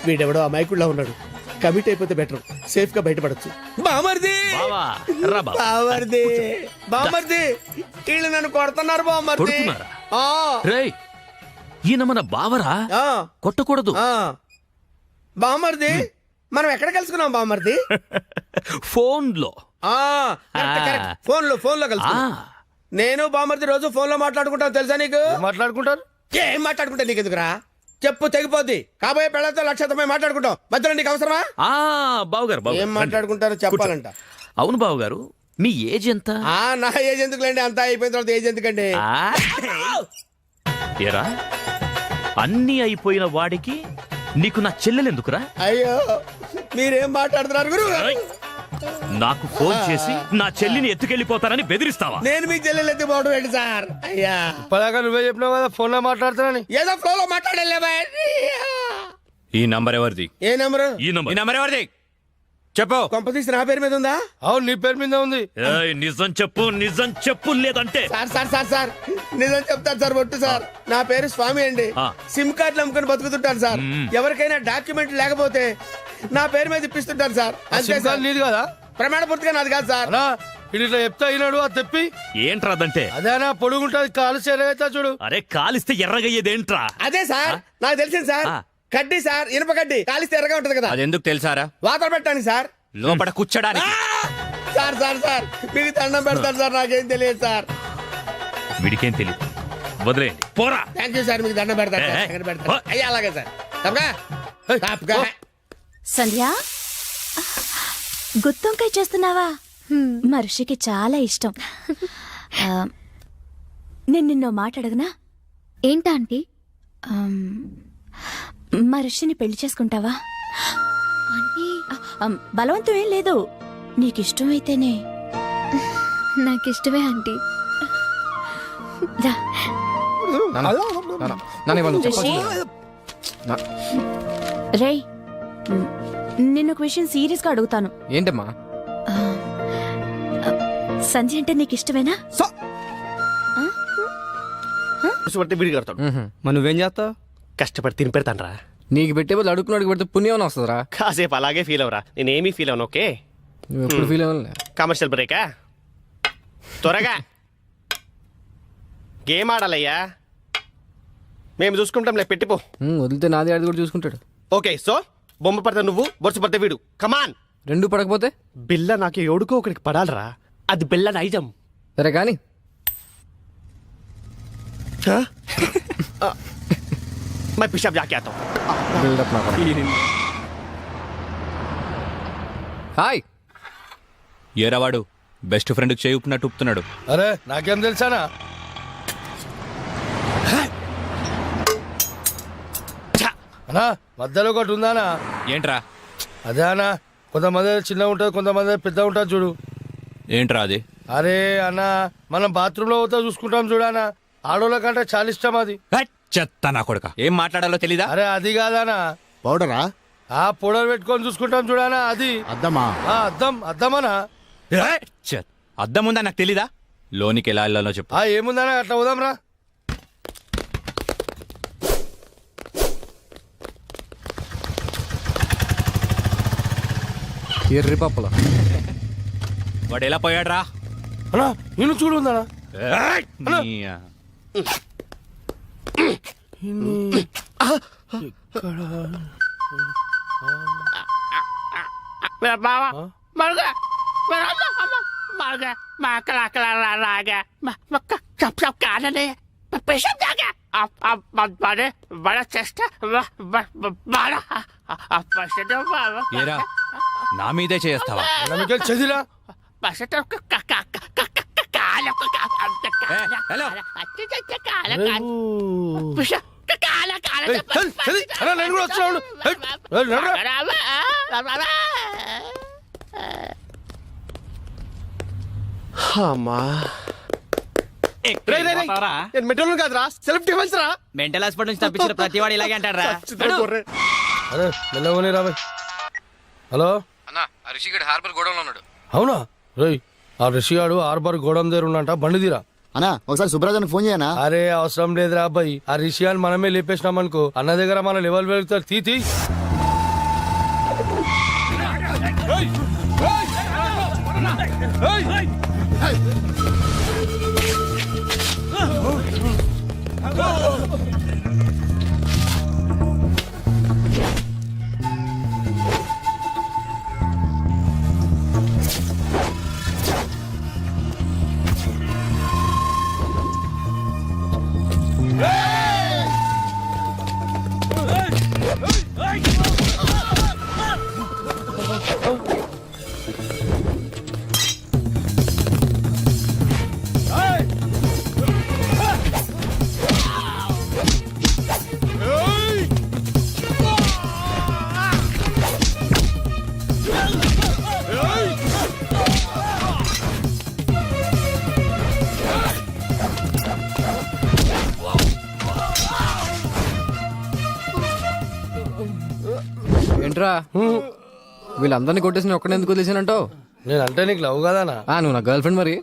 వీడెవడో అమాయకుడిలా ఉన్నాడు. కమిట్ అయిపోతే బెటర్, సేఫ్ గా బయటపడచ్చు. బామర్ది, బావా రా బావా. బామర్ది, బామర్ది, వీళ్ళు నన్ను కొడుతున్నారు బామర్ది. కొడుతున్నారా? ఆ, రేయ్, ఈయన మన బావరా, ఆ, కొట్టకూడదు. ఆ. బామర్ది, మనం ఎక్కడ కలుసుకున్నాం బామర్ది? ఫోన్ లో. ఆ, కరెక్ట్, కరెక్ట్. ఫోన్ లో కలుసుకున్నాం. నేను బామర్ది రోజు ఫోన్ లో మాట్లాడుకుంటాను, తెలుసా నీకు? మాట్లాడుకుంటారు. ఏం మాట్లాడుకుంటా నీకు ఎందుకురా? చెప్పు తెగిపోద్ది. కాబోయే పెళ్ళతో లక్షతమై మాట్లాడుకుంటాం, మధ్యలో నీకు అవసరమా? బావగారు ఏం మాట్లాడుకుంటారో చెప్పాలంట. అవును బావగారు, మీ ఏజ్ ఎంత? నా ఏజ్ ఎందుకులేండి, అంతా అయిపోయిన తర్వాత ఏజ్ ఎందుకండి? ఏరా, అన్నీ అయిపోయిన వాడికి నీకు నా చెల్లెలెందుకురా? అయ్యో, మీరేం మాట్లాడుతున్నారు గురు? నాకు ఫోన్ చేసి నా చెల్లిని ఎత్తుకెళ్లిపోతానని బెదిరిస్తావా? నేను మీ చెల్లెలు ఎత్తిపోవడం ఏంటి సార్? అయ్యా, ఇప్పటిదాకా నువ్వే చెప్పినావు కదా ఫోన్ లో మాట్లాడుతానని. ఏదో ఫ్లో లో మాట్లాడలేవా? ఈ నంబర్ ఎవరిది? ఏ నెంబరు? ఈ నంబర్ ఎవరిది? చెప్పు. కొంపతీసి నా పేరు మీద ఉందా? అవును నీ పేరు మీద ఉంది. ఏయ్, నిజం చెప్పు లేదంటే సార్ నిజం చెప్తాను సార్. ఒట్టు సార్, నా పేరు స్వామి అండి. ఆ. సిమ్ కార్డులు అమ్ముకొని బతుకుతుంటాను సార్. ఎవరికైనా డాక్యుమెంట్ లేకపోతే నా పేరు మీద ఇప్పిస్తుంటాను సార్. అంతే సార్. నీది కదా ప్రమాణ పూర్తిగా నాది కాదు సార్. అన్నా ఇది ఇట్లా చెప్తా అయినాడు అది తెప్పి. ఏంట్రా అదంటే? అదేనా పొడుగుంటది కాలు చేరవుతా చూడు. అరే కాలిస్తే ఎర్రగయ్యేదేంట్రా? అదే సార్ నాకు తెలిసింది సార్. ఆ. కడ్డీ సార్, ఇనుప కడ్డీ కాలిస్తే ఎర్రగా ఉంటది కదా. అదెందుకు తెలుసారా? వాతలు పెట్టడానికి సార్. లోపల కూర్చోడానికి. సార్ సార్ సార్ మీకు దండం పెడతాను సార్. నాకేం తెలియదు సార్. వీడికేం తెలియదు, వదిలేయండి. పోరా. Thank you sir. మీకు దండం పెడతాను సార్. ఎక్కడ పెడతాను? అయ్యా అలాగే సార్. తప్పగా తప్పగా. సంధ్య గుత్తొంకాయ చేస్తున్నావా? మా ఋషికి చాలా ఇష్టం. నేను నిన్నో మాట అడగనా? ఏంటా ఆంటీ? మా ఋషిని పెళ్లి చేసుకుంటావా? బలవంతం ఏం లేదు, నీకిష్టమైతేనే. నాకిష్టమే ఆంటీ. రేయ్, నిన్నొక విషయం సీరియస్ గా అడుగుతాను. ఏంటమ్మా? సంజయ్ అంటే నీకు ఇష్టమేనా? విడి కడతాడు. మరి నువ్వేం చేస్తావు? కష్టపడి తిని పెడతాను రా. నీకు పెట్టే బదులు అడుగుతున్నాడు పెడితే పుణ్యం వస్తుందిరా. కాసేపు అలాగే ఫీల్ అవరా. నేనేమీ ఫీల్ అవను. ఓకే, నువ్వు ఎప్పుడు ఫీల్ అవ్వలే. కమర్షియల్ బ్రేకా? త్వరగా గేమ్ ఆడాలయ్యా. మేము చూసుకుంటాంలే, పెట్టిపో. వదిలితే నాది ఆడి కూడా చూసుకుంటాడు. ఓకే, సో బొమ్మ పడితే నువ్వు, బొరుసు పడితే వీడు. కమాన్. రెండు పడకపోతే బిల్ల నాకు ఎవడుకో ఒకడికి పడాలరా. అది బిల్ల నైజం. సరే కానీ मैं पिशाब जाके आता हूँ. హాయ్. ఏరావాడు బెస్ట్ ఫ్రెండ్ చేయి ఉప్పినట్టు ఉప్పుతున్నాడు. అరే నాకేం తెలుసానా? అన్నా మధ్యలో ఒకటి ఉందానా? ఏంట్రా? అదే అన్నా, కొంతమంది చిన్న ఉంటది, కొంతమంది పెద్ద ఉంటది చూడు. ఏంట్రా అది? అరే అన్న, మనం బాత్రూమ్ లో పోతే చూసుకుంటాం చూడనా, ఆడోళ్ళ కంటే చాలా ఇష్టం అది. చెత్త నా కొడుక. ఏం మాట్లాడాలో తెలీదా? అరే అది కాదానా, పౌడరా? ఆ పౌడర్ పెట్టుకొని చూసుకుంటాం చూడనా, అది అద్దమా? అద్దమనా? అద్దం ఉందా నాకు తెలీదా? లోనికి ఎలా వెళ్ళాలో చెప్పు. ఏముందనా, అట్లా పోదాం రా. ఎర్రి పప్పులో వాడు ఎలా పోయాడు రా? అన్నా నేను చూడు ఉందనా. ఏరా నా మీదే చేస్తావా? చదిరా నేను కూడా వచ్చాను. అమ్మా మెట్రోలు కాదురా, సెల్ఫ్ డిఫెన్స్ రా. మెంటల్ హాస్పిటల్ నుంచి తప్పించిన ప్రతి వాడు ఇలాగే అంటారా? అరే మెల్లవని రా బాయ్. హలో అన్నా, రిషిగడ్ హార్బర్ గోడంలో ఉన్నాడు. అవునా? రేయ్ ఆ రిషిగాడు హార్బర్ గోడం దగ్గర ఉన్నంట, బండి తీరా. అన్నా ఒకసారి సుబ్రాజానికి ఫోన్ చేయనా? అరే అవసరం లేదురా అబ్బాయి, ఆ రిషిగాని మనమే లేపేసినాం అనుకో, అన్న దగ్గర మన లెవెల్ వెళ్తారు. తీ ఏంట్రా వీళ్ళందరినీ కొట్టేసి నేను ఒక్కడే ఎందుకు వదిలేసానంటావు? నేనంటే నీకు లవ్ కదానా? నువ్వు నా గర్ల్ ఫ్రెండ్ మరి.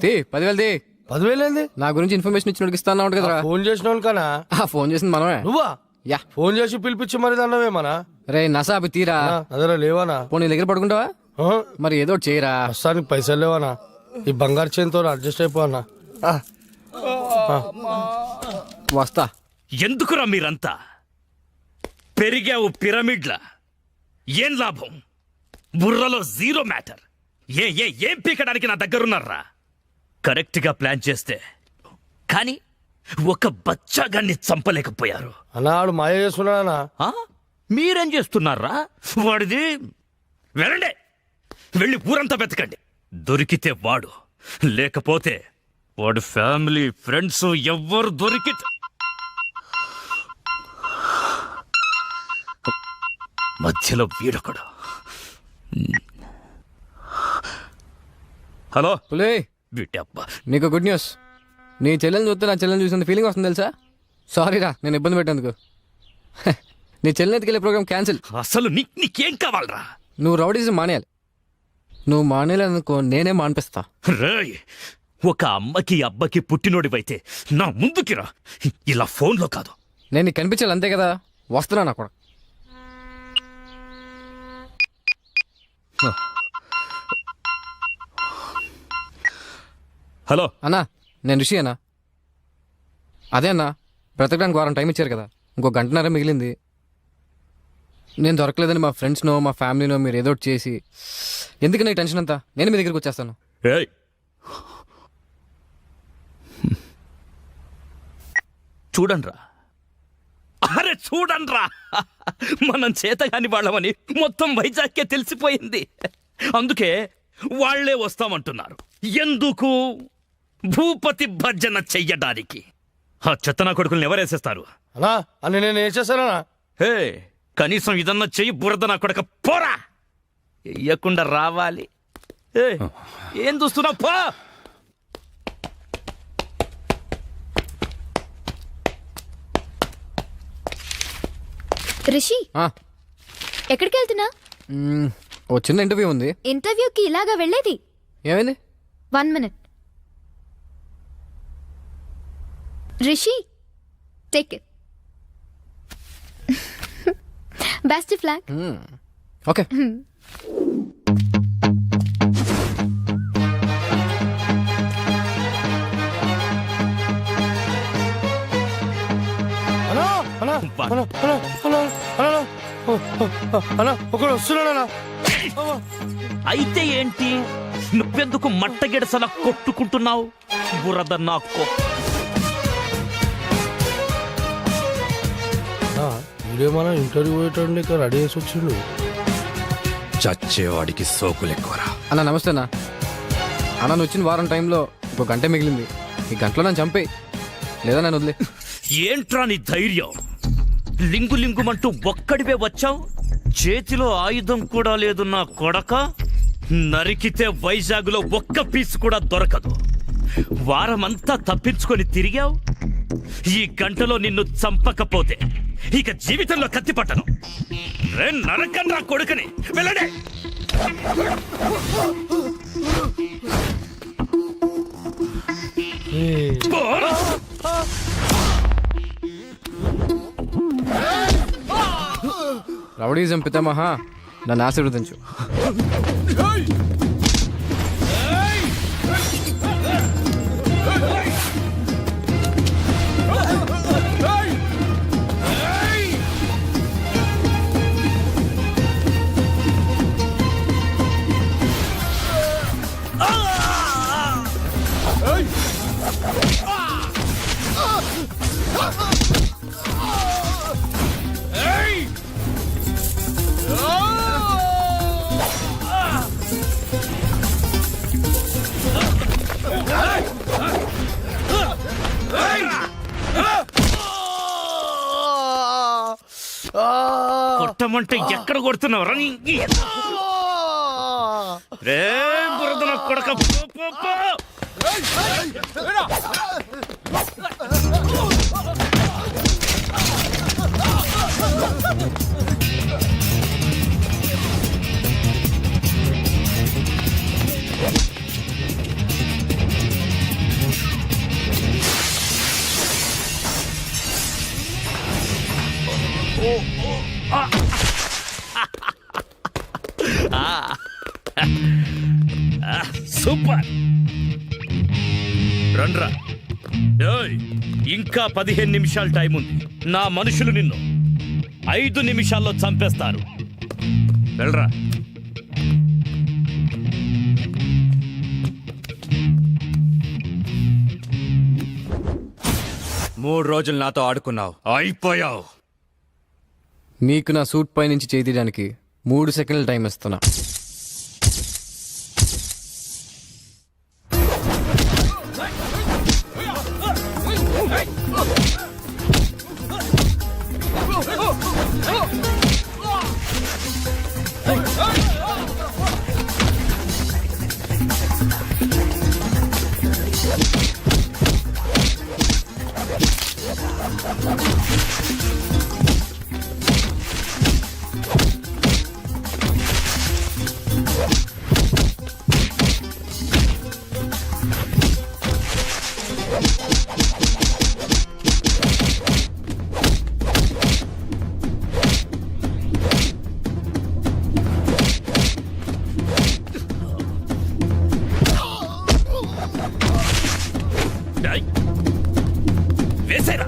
10,000 తీ. 10,000 ఏంది? నా గురించి ఇన్ఫర్మేషన్ ఇచ్చినోడికి ఇస్తాను కదరా. ఫోన్ చేసిన వాళ్ళకనా? ఫోన్ చేసింది మనమే. నువ్వా? యా. ఫోన్ చేసి పిలిపించి మరి దాన్నవేమనా? రే నసా అవి తీరా. అదరా లేవానా? ఫోన్ నీ దగ్గర పడుకుంటావా? మరి ఏదో ఒకటి చేయరా. ప్రస్తుతానికి పైసలు లేవానా? ఈ బంగారు చేతితో అడ్జస్ట్ అయిపోనా? వస్తా. ఎందుకురా మీరంతా పెరిగావు పిరమిడ్ల? ఏం లాభం? బుర్రలో జీరో మ్యాటర్. ఏం పీకడానికి నా దగ్గరున్నారా? కరెక్ట్ గా ప్లాన్ చేస్తే కానీ ఒక బచ్చాగాన్ని చంపలేకపోయారు. అన్నాడు మాయ చేస్తున్నాడా? మీరేం చేస్తున్నారా? వాడిది వెళ్ళండి, వెళ్ళి ఊరంతా వెతకండి. దొరికితే వాడు, లేకపోతే వాడు ఫ్యామిలీ ఫ్రెండ్స్ ఎవ్వరు దొరికితే మధ్యలో వీడొకడు. హలో పులే, వీటబ్బా. నీకు గుడ్ న్యూస్. నీ చెల్లెని చూస్తే నా చెల్లెని చూసిన ఫీలింగ్ వస్తుంది తెలుసా? సారీ రా నేను ఇబ్బంది పెట్టేందుకు. నీ చెల్లెని ఎత్తుకెళ్ళే ప్రోగ్రామ్ క్యాన్సిల్. అసలు నీకేం కావాలరా? నువ్వు రౌడీజం మానేయాలి. నువ్వు మానేయాలనుకో నేనే మానిపిస్తా. రేయ్, ఒక అమ్మకి అబ్బకి పుట్టినోడివైతే నా ముందుకి రా, ఇలా ఫోన్లో కాదు. నేను నీకు కనిపించాలి అంతే కదా. వస్తున్నా నా కూడా. హలో అన్నా, నేను రిషి అన్నా. అదే అన్నా, బ్రతకడానికి వారం టైం ఇచ్చారు కదా, ఇంకో గంటన్నర మిగిలింది. నేను దొరకలేదని మా ఫ్రెండ్స్నో మా ఫ్యామిలీనో మీరు ఏదో ఒకటి చేసి, ఎందుకు నీ టెన్షన్ అంతా? నేను మీ దగ్గరికి వచ్చేస్తాను. ఏయ్, చూడండ్రా, అరే చూడండ్రా, మనం చేతగాని వాళ్ళమని మొత్తం వైజాగ్కే తెలిసిపోయింది. అందుకే వాళ్లే వస్తామంటున్నారు. ఎందుకు? భూపతి భర్జన చెయ్యడానికి. ఆ చెత్తనా కొడుకుల్ని ఎవరేసేస్తారు? అన్నా అని నేను ఏం చేశానా? హే, కనీసం ఇదన్నా చెయ్యి. బురద నా కొడక పోరా, వెయ్యకుండా రావాలి. ఏం చూస్తున్నావు? పో. రిషి, ఎక్కడికి వెళ్తున్నా? ఓ చిన్న ఇంటర్వ్యూ ఉంది. ఇంటర్వ్యూకి ఇలాగా వెళ్ళేది? ఏమైంది? 1 minute. Rishi, take it. Best flag. Okay. ఒకడు వస్తున్నాడా? అయితే ఏంటి? నువ్వెందుకు మట్టగిడసలా కొట్టుకుంటున్నావు? బురద నాకు. వీడేమన్నా ఇంటర్వ్యూ పోయేటండి ఇక్కడ రెడీ చేసి వచ్చిండు. చచ్చేవాడికి సోకులు ఎక్కువరా. అన్న నమస్తే అన్న. అన్న నువ్వు వచ్చిన వారం టైంలో ఇంకో గంట మిగిలింది. ఈ గంటలో నన్ను చంపేయి, లేదా నన్ను వదిలే. ఏంట్రా నీ ధైర్యం? లింగు లింగుమంటూ ఒక్కడివే వచ్చావు. చేతిలో ఆయుధం కూడా లేదు నా కొడక. నరికితే వైజాగ్లో ఒక్క పీస్ కూడా దొరకదు. వారమంతా తప్పించుకొని తిరిగావు. ఈ గంటలో నిన్ను చంపకపోతే ఇక జీవితంలో కత్తి పట్టను. నరకం నా కొడుకుని. వెళ్ళడే. రౌడీజం పితామహ, నన్ను ఆశీర్వదించు. కొట్టమంటే ఎక్కడ కొడుతున్నావు? రే బురద నా కొడక. సూపర్ రండ్రా. ఏయ్, ఇంకా 15 నిమిషాలు టైం ఉంది. నా మనుషులు నిన్ను 5 నిమిషాల్లో చంపేస్తారు. వెళ్ళరా. మూడు రోజులు నాతో ఆడుకున్నావు, అయిపోయావు. నీకు నా సూట్ పై నుంచి చేయి తీయడానికి 3 సెకండ్ల టైం ఇస్తున్నా. వేసేరా.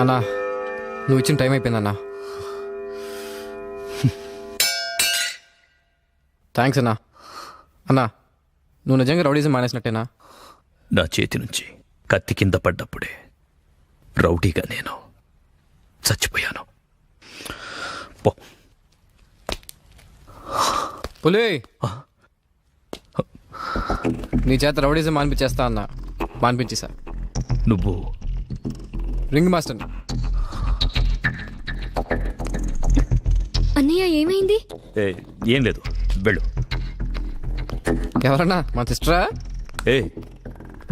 అన్నా, నువ్వు ఇచ్చిన టైం అయిపోయిందన్నా. థ్యాంక్స్ అన్నా. అన్నా, నువ్వు నిజంగా రౌడీజం మానేసినట్టేనా? నా చేతి నుంచి కత్తి కింద పడ్డప్పుడే రౌడీగా నేను చచ్చిపోయాను. పో. పులి, నీ చేత రౌడీజం మానిపించేస్తా అన్నా. మానిపించేసా. నువ్వు రింగ్ మాస్టర్. అన్నయ్య ఏమైంది? ఏం లేదు, వెళ్ళు. ఎవరన్నా? మా సిస్టరా?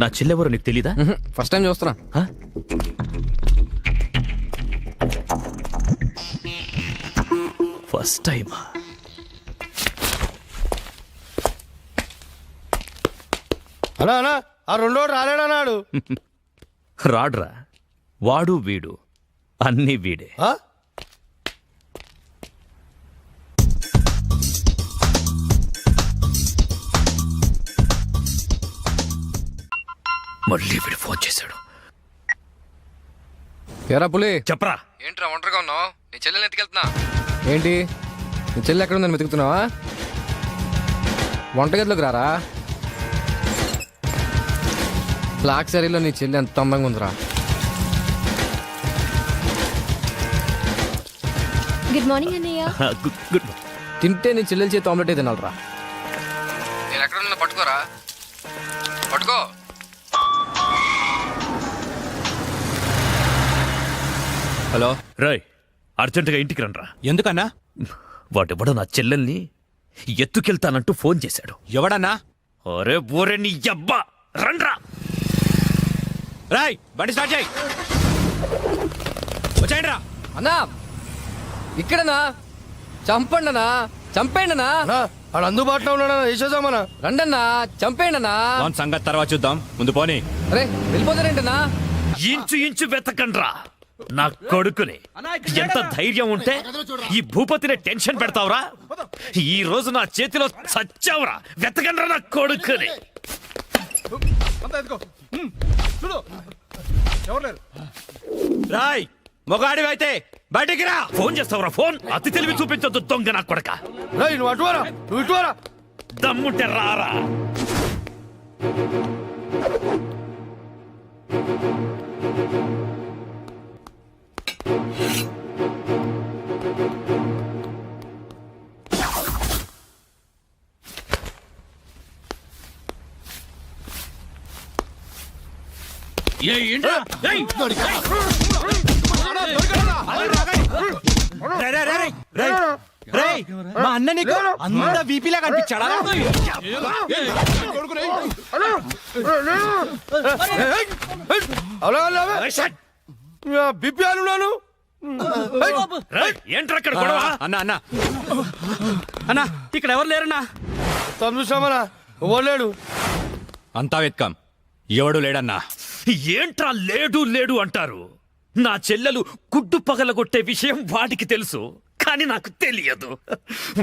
నా చెల్లెవరో నీకు తెలీదా? ఫస్ట్ టైం చూస్తున్నా. ఫస్ట్ టైమా? అలా అలా ఆ రెండో రాలేడన్నాడు. రాడ్రా. వాడు వీడు అన్నీ వీడే. మళ్ళీ వీడు ఫోన్ చేశాడు. ఎరా పులి, చెప్పరా. ఏంట్రా ఒంటరిగా ఉన్నావు? నీ చెల్లెని ఎత్తుకెళ్తున్నా. ఏంటి, నీ చెల్లి ఎక్కడ ఉందని వెతుకుతున్నావా? వంటగదిలోకి రారా. బ్లాక్ సారీలో నీ చెల్లి ఎంత అందంగా ఉందిరా. గుడ్ మార్నింగ్ అన్నయ్య. గుడ్. తింటే నీ చెల్లెల చేతి ఆమ్లెట్ తినాలరా. నేను ఎక్కడ ఉన్నా పట్టుకోరా. పట్టుకో. హలో రాయ్, అర్జెంటుగా ఇంటికి రండ్రా. ఎందుకన్నా? వాడెవడో నా చెల్లెల్ని ఎత్తుకెళ్తానంటూ ఫోన్ చేశాడు. ఎవడన్నా? అరే బోరే నీ అబ్బా, రండ్రా. రాయ్, బండి స్టార్ట్ చేయి. వచ్చాయండి రా. అన్నా, ఇక్కడనా? చంపండి అన్నా, చంపేయండి అన్నా. వాడు అందుబాటులో ఉన్నాడా వేసేద్దామన్నా. రండన్నా చంపేయండి అన్నా. సంగతి తర్వాత చూద్దాం, ముందు పోనీ. అరే వెళ్ళిపోతారేంటన్నా? ఇంచు ఇంచు వెతకండ్రా నా కొడుకుని. ఎంత ధైర్యం ఉంటే ఈ భూపతిని టెన్షన్ పెడతావురా? ఈ రోజు నా చేతిలో చచ్చావురా. వెతకండ్రా నా కొడుకుని. రాయ్ మొగాడివైతే బయటికి రా. ఫోన్ చేస్తావురా ఫోన్? అతి తెలివి చూపించొద్దు దొంగ నా కొడక. నువ్వు అటువారా, నువ్వు ఇటువారా. దమ్ముంటే రారా. మా అన్న నీకు అంత వీపీలా కనిపించాడా? బిపి అన్నాను. ఏంట్రా అక్కడ గొడవ? అన్న అన్న ఇక్కడ ఎవరు లేరన్నా? చూసామన్నా, ఓలేడు. అంతా వెత్కాం, ఎవడు లేడన్నా. ఏంట్రా లేడు లేడు అంటారు? నా చెల్లెలు గుడ్డు పగలగొట్టే విషయం వాడికి తెలుసు, కానీ నాకు తెలియదు.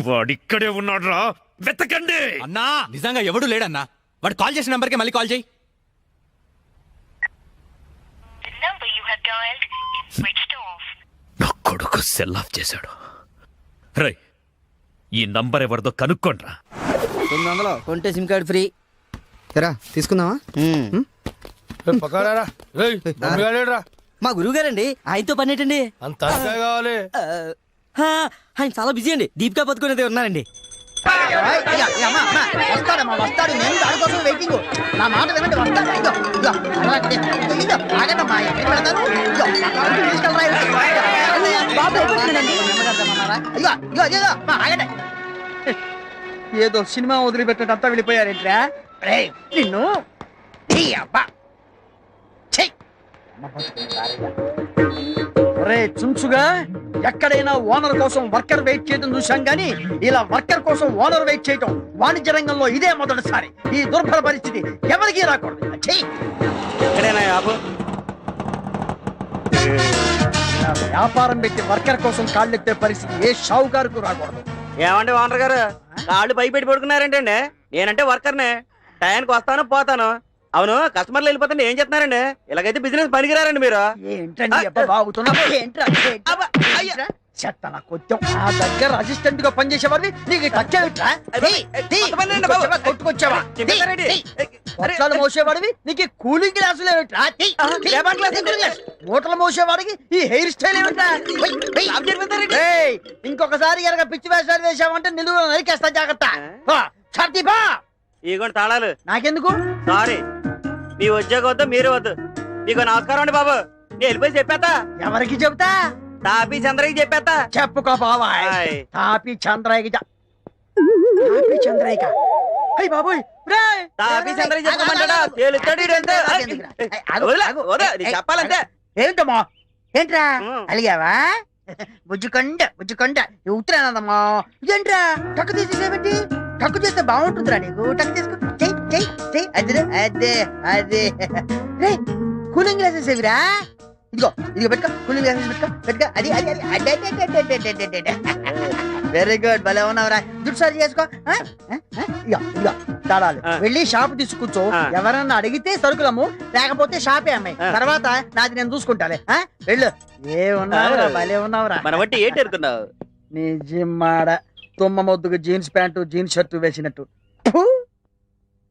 వాడిక్కడే ఉన్నాడ్రా, వెతకండి. అన్నా నిజంగా ఎవడు లేడన్నా. వాడు కాల్ చేసిన నంబర్కి మళ్ళీ కాల్ చేయి. నా కొడుకు సెల్ ఆఫ్ చేశాడు. రై ఈ నంబర్ ఎవరిదో కనుక్కోండ్రా. 900 కొంటే సిమ్ కార్డ్ ఫ్రీ. తీసుకుందామా? పక్కడారా. మా గురువు గారండి, ఆయనతో పని ఏంటండి? అంత కావాలి. ఆయన చాలా బిజీ అండి. దీపికా పదుకునేది ఉన్నారండి. వస్తాడు, నేను దానికోసం వెయిటింగ్. నా మాట వినండి, వస్తాడు. ఇదో ఇదో ఇదో ఆగండమ్మా, ఎక్కడ పెడతారు? ఇదో బాబు అయిపోతుందండి. ఇదో ఇదో ఇదో ఆగండి. ఏదో సినిమా వదిలిపెట్టడంతా వెళ్ళిపోయారేంట్రా? నిన్ను అబ్బా రే చుంచుగా, ఎక్కడైనా ఓనర్ కోసం వర్కర్ వెయిట్ చేయడం చూశాం గానీ ఇలా వర్కర్ కోసం ఓనర్ వెయిట్ చేయడం వాణిజ్య రంగంలో ఇదే మొదటిసారి. ఈ దుర్భర పరిస్థితి ఎవరికీ రాకూడదు. వ్యాపారం పెట్టి వర్కర్ కోసం కాళ్ళెత్తే పరిస్థితి ఏ షావుకారుకు రాకూడదు. ఏమండి ఓనర్ గారు, కాళ్ళు పైపెట్టి పడుకున్నారేంటండి? నేనంటే వర్కర్నే, టయానికి వస్తాను పోతాను. అవును, కస్టమర్లు వెళ్ళిపోతుంటే ఏం చెప్తున్నారండి? ఇలాగైతే బిజినెస్ పనికిరారండి మీరు. నా దగ్గర అసిస్టెంట్ గా పనిచేసేవాడివి నీకు కొట్టుకొచ్చావా? మోసేవాడివి నీకు కూలింగ్ గ్లాసులు ఏమిట్రా? మూటలు మోసేవాడికి ఈ హెయిర్ స్టైల్ ఏమిట్రా? ఇంకొకసారి కనుక పిచ్చి వేషాలు వేసావంటే నిలువ నరికేస్తా, జాగ్రత్త. ఇగోండి తాళాలు. నాకెందుకు? సారీ, మీ ఉద్యోగం వద్దు, మీరు వద్దు. మీకు నమస్కారం అండి బాబు. నేను వెళ్ళిపోయి చెప్పేస్తా. ఎవరికి చెబుతా? తాపీ చంద్రకి చెప్పేస్తా. చెప్పుకో బాబా. తాపీ చంద్రయ్య తాపీ చంద్రయ్య. అయ్యి బాబోయ్, తాపీ చంద్రకి చెప్పమంటాడా? చెప్పాలంటే ఏంటమ్మా? ఏంట్రా అలిగావా? బుజ్జుకొండ ఉత్తరానమ్మా. ఇదేంట్రా టక్కు తీసేసేబట్టి? టక్కు చేస్తే బాగుంటుందిరా నీకు. టక్కు తీసుకో, చెయ్యి. అదే రే కూలింగ్ గ్లాసెస్ ఏవిరా? ఇదిగో పెట్టుకో, కూలింగ్ గ్లాసెస్ పెట్టుకో. అది వెరీ గుడ్, భలే ఉన్నావురా. దుడ్సారి చేసుకో. ఇదిగో తాళాలు. వెళ్ళి షాప్ తీసుకూర్చో. ఎవరన్నా అడిగితే సరుకులమ్ము, లేకపోతే షాపే అమ్మాయి. తర్వాత నాది నేను చూసుకుంటాలే. వెళ్ళు. ఉన్నావురా, భలే ఉన్నావురా. మన బట్టి ఏంటి అనుకున్నావు? నిజమాడ తుమ్మ మొద్దుకు జీన్స్ ప్యాంటు జీన్స్ షర్టు వేసినట్టు.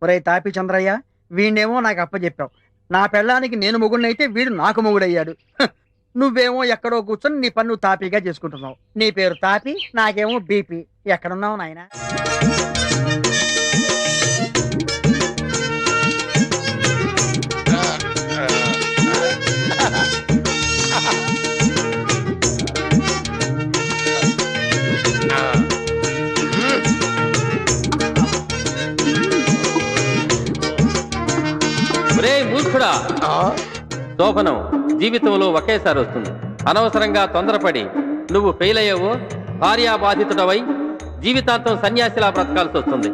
ఒరే తాపి చంద్రయ్య, వీణేమో నాకు అప్పచెప్పావు. నా పెళ్ళానికి నేను మొగుడినైతే వీడు నాకు మొగుడయ్యాడు. నువ్వేమో ఎక్కడో కూర్చొని నీ పన్ను తాపీగా చేసుకుంటున్నావు. నీ పేరు తాపి, నాకేమో బీపీ. ఎక్కడున్నావు నాయనా? మూర్ఖుడా, శోభనం జీవితంలో ఒకేసారి వస్తుంది. అనవసరంగా తొందరపడి నువ్వు ఫెయిల్ అయ్యావో భార్యాబాధితుడవై జీవితాంతం సన్యాసిలా బ్రతకాల్సి వస్తుంది